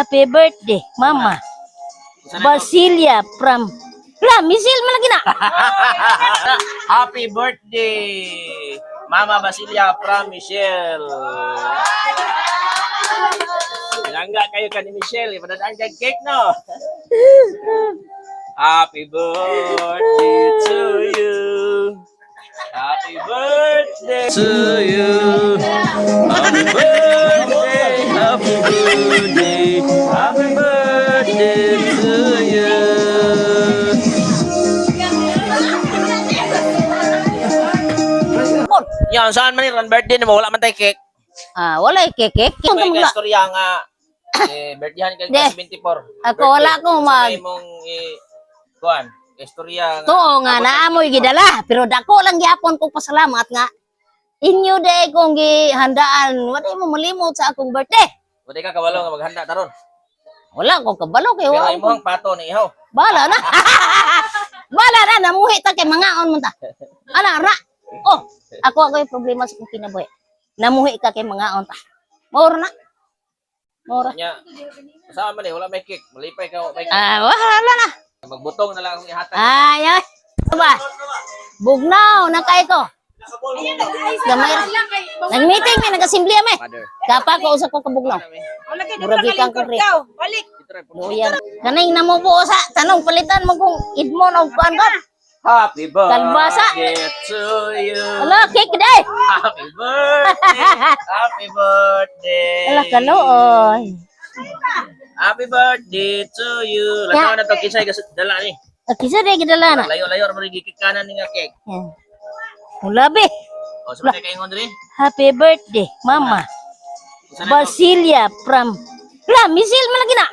Happy birthday, Mama. Basilia from Misil malagi na. Happy birthday, Mama Basilia from Michelle. Langga kayo ka ni Michelle, ipadadaan kay cake no. Happy birthday to you. Happy birthday to you. Happy birthday, happy birthday, happy birthday to you. Yan, saan man yung birthday mo? Wala man tayo cake. Wala keke. May kastorya nga, birthdayhan ka Di. 74. Ako wala akong mag... May mong, kuhan, kastorya nga. To nga naamoy gidala, pero dako lang gyapon ko pasalamat nga inyo day kong gihandaan. Wala mo malimot sa akong birthday. Pwede ka kawalo nga maghanda taron. Wala ko kabalo kay Pero wa. imong pato ni ihaw. Bala na. Bala na namuhi ta kay mangaon man ta. Ana ra. Oh, ako yung problema sa kong kinabuhi. Namuhi ka kay mangaon ta. Maura na. Maura. Nya. Saan man wala may cake. Malipay ka may cake. Wala na. Magbutong na lang akong ihatag. Ay. Ba? Bugnaw na kay ko. Gamay. Nag-meeting may nag-assembly may. Mother. Kapa ko usa ko kabugnaw. Murag ikang ko rin. Buyan. Kaning namubuo sa tanong palitan mo kung idmon og kuan ba? Happy Kalbasa. birthday to you. Ala, cake day. Happy birthday. Happy birthday. Ala kaluoy. Happy birthday to you. Lantaw na to kisay dala ni. Kisa day gidala na. Layo-layo ra mari gikikanan ni nga cake. Mulabi. O sa kay ingon diri. Happy birthday, Mama. Basilia from Misil malagi na.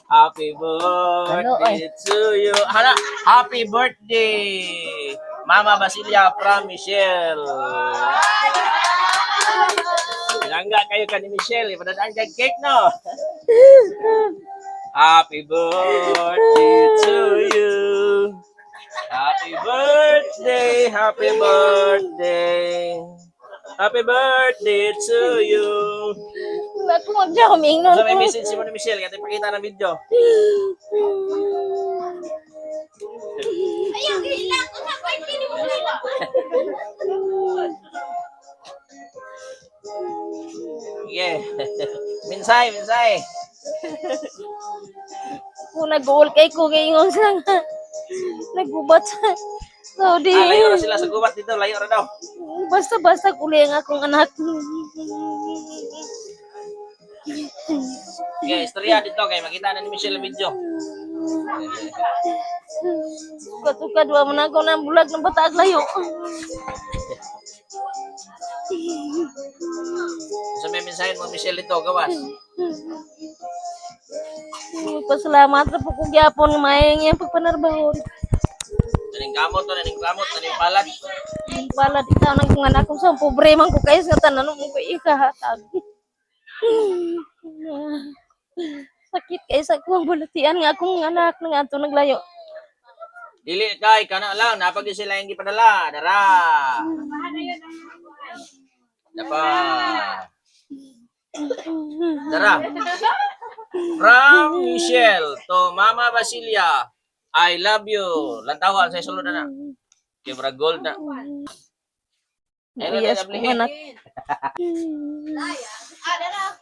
Happy birthday to you. Hala, happy birthday, Mama Basilia from Michelle. Langga kayo ka ni Michelle, ipadadaan kay cake no. Happy birthday to you. Happy birthday, happy birthday. Happy birthday to you. Wala ko magdiya kumingnon. So may message si mo ni Michelle, kaya ipakita ng video. Ayaw, ilang ko na. Birthday ni mo Yeah. Minsay. Kung nag-uol kay ko ngayon sa nagubat sa Saudi. Layo na sila sa gubat dito, layo na daw. Basta kuli ang akong anak. Okay, istorya dito kay makita na ni Michelle ang video. Suka-suka dua man ako ng bulag ng bataag layo. So may mensahe mo Michelle dito, gawas. Pasalamat na po kong gyapon mayang yung pagpanarbahon. Naning kamot, naning palad. Ang pala ikaw nang kung anak ko sa problema ko kayo sa tanan mo ko ikahatag. Sakit kayo sa kong bulatian nga akong anak nga ato naglayo. Dili kay kana lang napag sila yung gipadala. Dara. Dapa. Dara. From Michelle to Mama Basilia, I love you. Lantawan sa sulod na. Kibra gold na. Yes, kong anak.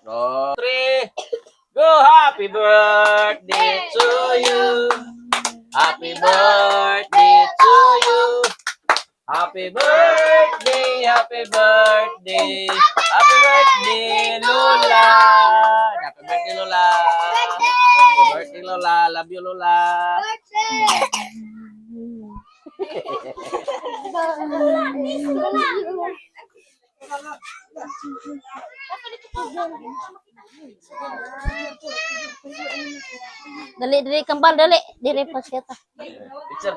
No. 3. Go, happy birthday to you. Happy birthday to you. Happy birthday, happy birthday. Happy birthday, Lola. Happy birthday, Lola. Happy birthday, Lola. Love you, Lola. Dali, kambal, dali. Dili pa siya ta. Picture.